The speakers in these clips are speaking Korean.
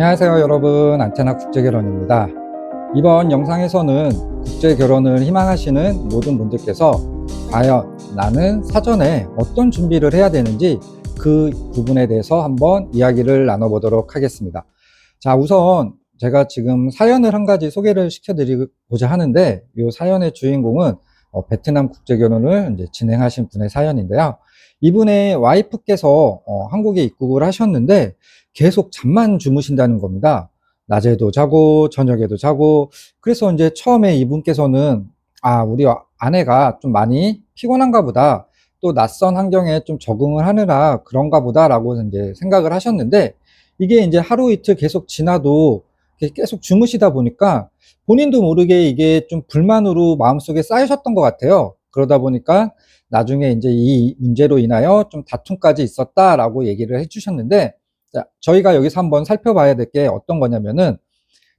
안녕하세요 여러분, 안테나 국제결혼입니다. 이번 영상에서는 국제결혼을 희망하시는 모든 분들께서 과연 나는 사전에 어떤 준비를 해야 되는지 그 부분에 대해서 한번 이야기를 나눠보도록 하겠습니다. 자, 우선 제가 지금 사연을 한 가지 소개를 시켜드리고자 하는데, 이 사연의 주인공은 베트남 국제결혼을 이제 진행하신 분의 사연인데요. 이분의 와이프께서 한국에 입국을 하셨는데 계속 잠만 주무신다는 겁니다. 낮에도 자고 저녁에도 자고. 그래서 이제 처음에 이분께서는 우리 아내가 좀 많이 피곤한가 보다, 또 낯선 환경에 좀 적응을 하느라 그런가 보다라고 이제 생각을 하셨는데, 이게 이제 하루 이틀 계속 지나도 계속 주무시다 보니까 본인도 모르게 이게 좀 불만으로 마음속에 쌓이셨던 것 같아요. 그러다 보니까 나중에 이제 이 문제로 인하여 좀 다툼까지 있었다라고 얘기를 해주셨는데, 자, 저희가 여기서 한번 살펴봐야 될 게 어떤 거냐면은,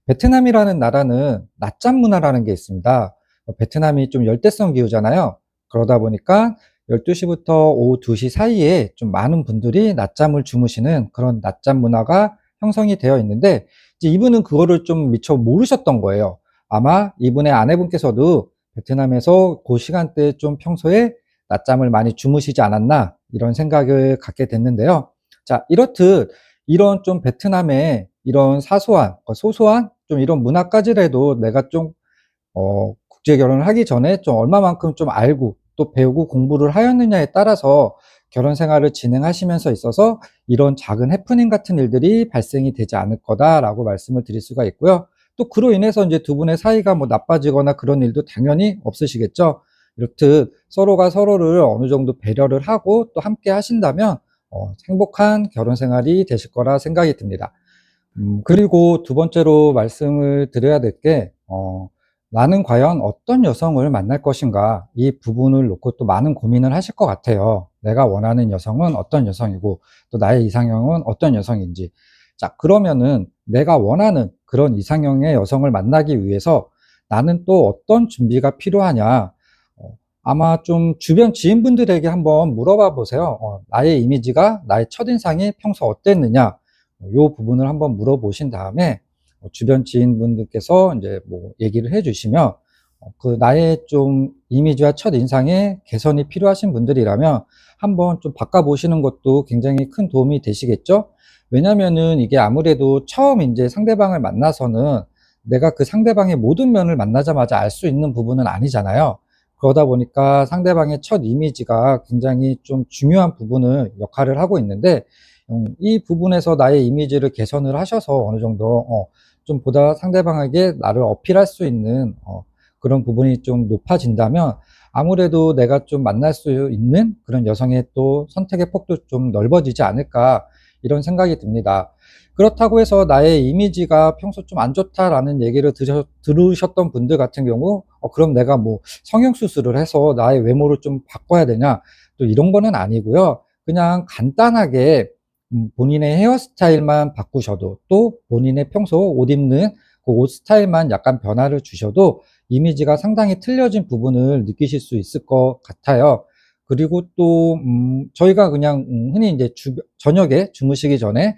베트남이라는 나라는 낮잠 문화라는 게 있습니다. 베트남이 좀 열대성 기후잖아요. 그러다 보니까 12시부터 오후 2시 사이에 좀 많은 분들이 낮잠을 주무시는 그런 낮잠 문화가 형성이 되어 있는데, 이제 이분은 그거를 좀 미처 모르셨던 거예요. 아마 이분의 아내분께서도 베트남에서 그 시간대에 좀 평소에 낮잠을 많이 주무시지 않았나, 이런 생각을 갖게 됐는데요. 자, 이렇듯 이런 좀 베트남의 이런 사소한, 소소한 좀 이런 문화까지라도 내가 좀 국제 결혼을 하기 전에 좀 얼마만큼 좀 알고 또 배우고 공부를 하였느냐에 따라서 결혼 생활을 진행하시면서 있어서 이런 작은 해프닝 같은 일들이 발생이 되지 않을 거다라고 말씀을 드릴 수가 있고요. 또 그로 인해서 이제 두 분의 사이가 뭐 나빠지거나 그런 일도 당연히 없으시겠죠. 이렇듯 서로가 서로를 어느 정도 배려를 하고 또 함께 하신다면 행복한 결혼 생활이 되실 거라 생각이 듭니다. 그리고 두 번째로 말씀을 드려야 될 게, 나는 과연 어떤 여성을 만날 것인가, 이 부분을 놓고 또 많은 고민을 하실 것 같아요. 내가 원하는 여성은 어떤 여성이고 또 나의 이상형은 어떤 여성인지. 자, 그러면은 내가 원하는 그런 이상형의 여성을 만나기 위해서 나는 또 어떤 준비가 필요하냐. 아마 좀 주변 지인분들에게 한번 물어봐 보세요. 나의 이미지가, 나의 첫인상이 평소 어땠느냐, 요 부분을 한번 물어보신 다음에 주변 지인분들께서 이제 뭐 얘기를 해주시면, 그 나의 좀 이미지와 첫인상에 개선이 필요하신 분들이라면 한번 좀 바꿔보시는 것도 굉장히 큰 도움이 되시겠죠? 왜냐면은 이게 아무래도 처음 이제 상대방을 만나서는 내가 그 상대방의 모든 면을 만나자마자 알 수 있는 부분은 아니잖아요. 그러다 보니까 상대방의 첫 이미지가 굉장히 좀 중요한 부분을 역할을 하고 있는데, 이 부분에서 나의 이미지를 개선을 하셔서 어느 정도 좀 보다 상대방에게 나를 어필할 수 있는 그런 부분이 좀 높아진다면, 아무래도 내가 좀 만날 수 있는 그런 여성의 또 선택의 폭도 좀 넓어지지 않을까, 이런 생각이 듭니다. 그렇다고 해서 나의 이미지가 평소 좀 안 좋다라는 얘기를 들으셨던 분들 같은 경우, 그럼 내가 뭐 성형수술을 해서 나의 외모를 좀 바꿔야 되냐, 또 이런 거는 아니고요. 그냥 간단하게 본인의 헤어스타일만 바꾸셔도, 또 본인의 평소 옷 입는 그 옷 스타일만 약간 변화를 주셔도 이미지가 상당히 틀려진 부분을 느끼실 수 있을 것 같아요. 그리고 또 저희가 그냥 흔히 이제 저녁에 주무시기 전에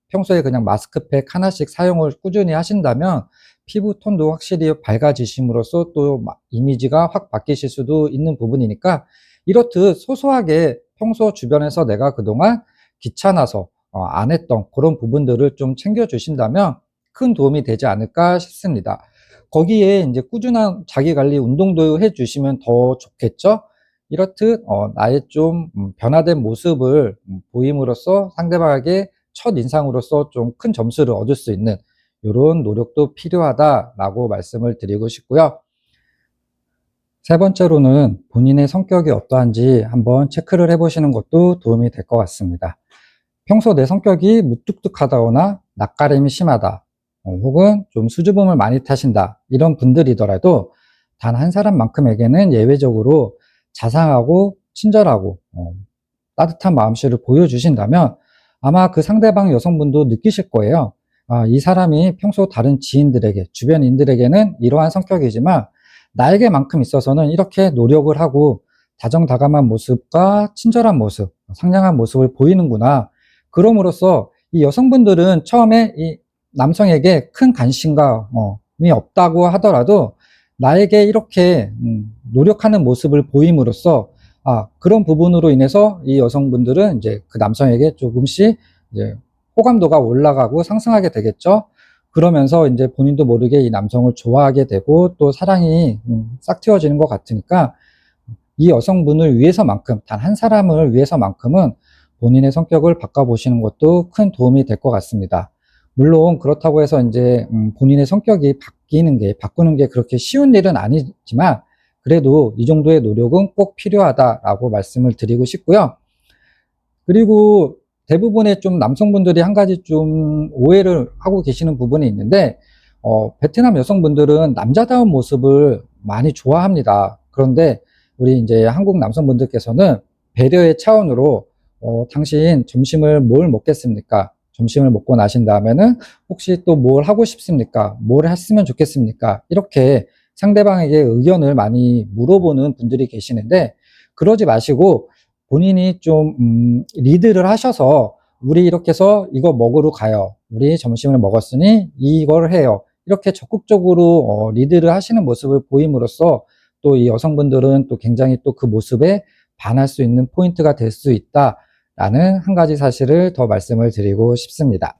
평소에 그냥 마스크팩 하나씩 사용을 꾸준히 하신다면 피부 톤도 확실히 밝아지심으로써 또 이미지가 확 바뀌실 수도 있는 부분이니까, 이렇듯 소소하게 평소 주변에서 내가 그동안 귀찮아서 안 했던 그런 부분들을 좀 챙겨 주신다면 큰 도움이 되지 않을까 싶습니다. 거기에 이제 꾸준한 자기 관리 운동도 해 주시면 더 좋겠죠? 이렇듯 나의 좀 변화된 모습을 보임으로써 상대방에게 첫인상으로서 좀 큰 점수를 얻을 수 있는 요런 노력도 필요하다라고 말씀을 드리고 싶고요. 세 번째로는 본인의 성격이 어떠한지 한번 체크를 해 보시는 것도 도움이 될 것 같습니다. 평소 내 성격이 무뚝뚝하다거나 낯가림이 심하다, 혹은 좀 수줍음을 많이 타신다, 이런 분들이더라도 단 한 사람만큼에게는 예외적으로 자상하고 친절하고 따뜻한 마음씨를 보여주신다면 아마 그 상대방 여성분도 느끼실 거예요. 이 사람이 평소 다른 지인들에게, 주변인들에게는 이러한 성격이지만 나에게만큼 있어서는 이렇게 노력을 하고 다정다감한 모습과 친절한 모습, 상냥한 모습을 보이는구나. 그럼으로써 이 여성분들은 처음에 남성에게 큰 관심이 없다고 하더라도 나에게 이렇게 노력하는 모습을 보임으로써 그런 부분으로 인해서 이 여성분들은 이제 그 남성에게 조금씩 이제 호감도가 올라가고 상승하게 되겠죠. 그러면서 이제 본인도 모르게 이 남성을 좋아하게 되고 또 사랑이 싹 트여지는 것 같으니까 이 여성분을 위해서만큼, 단 한 사람을 위해서만큼은 본인의 성격을 바꿔보시는 것도 큰 도움이 될 것 같습니다. 물론 그렇다고 해서 이제 본인의 성격이 바꾸는 게 그렇게 쉬운 일은 아니지만 그래도 이 정도의 노력은 꼭 필요하다라고 말씀을 드리고 싶고요. 그리고 대부분의 좀 남성분들이 한 가지 좀 오해를 하고 계시는 부분이 있는데, 베트남 여성분들은 남자다운 모습을 많이 좋아합니다. 그런데 우리 이제 한국 남성분들께서는 배려의 차원으로, 당신 점심을 뭘 먹겠습니까? 점심을 먹고 나신 다음에는 혹시 또 뭘 하고 싶습니까? 뭘 했으면 좋겠습니까? 이렇게 상대방에게 의견을 많이 물어보는 분들이 계시는데, 그러지 마시고 본인이 좀 리드를 하셔서 우리 이렇게 해서 이거 먹으러 가요. 우리 점심을 먹었으니 이걸 해요. 이렇게 적극적으로 리드를 하시는 모습을 보임으로써 또 이 여성분들은 또 굉장히 또 그 모습에 반할 수 있는 포인트가 될 수 있다라는 한 가지 사실을 더 말씀을 드리고 싶습니다.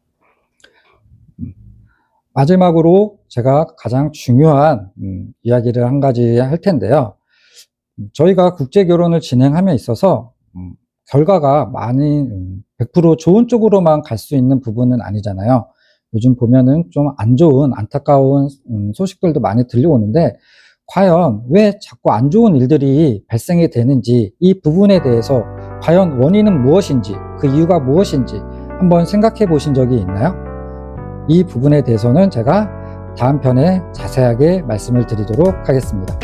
마지막으로 제가 가장 중요한 이야기를 한 가지 할 텐데요. 저희가 국제 결혼을 진행함에 있어서 결과가 많이 100% 좋은 쪽으로만 갈 수 있는 부분은 아니잖아요. 요즘 보면은 좀 안 좋은, 안타까운 소식들도 많이 들려오는데, 과연 왜 자꾸 안 좋은 일들이 발생이 되는지, 이 부분에 대해서 과연 원인은 무엇인지, 그 이유가 무엇인지 한번 생각해 보신 적이 있나요? 이 부분에 대해서는 제가 다음 편에 자세하게 말씀을 드리도록 하겠습니다.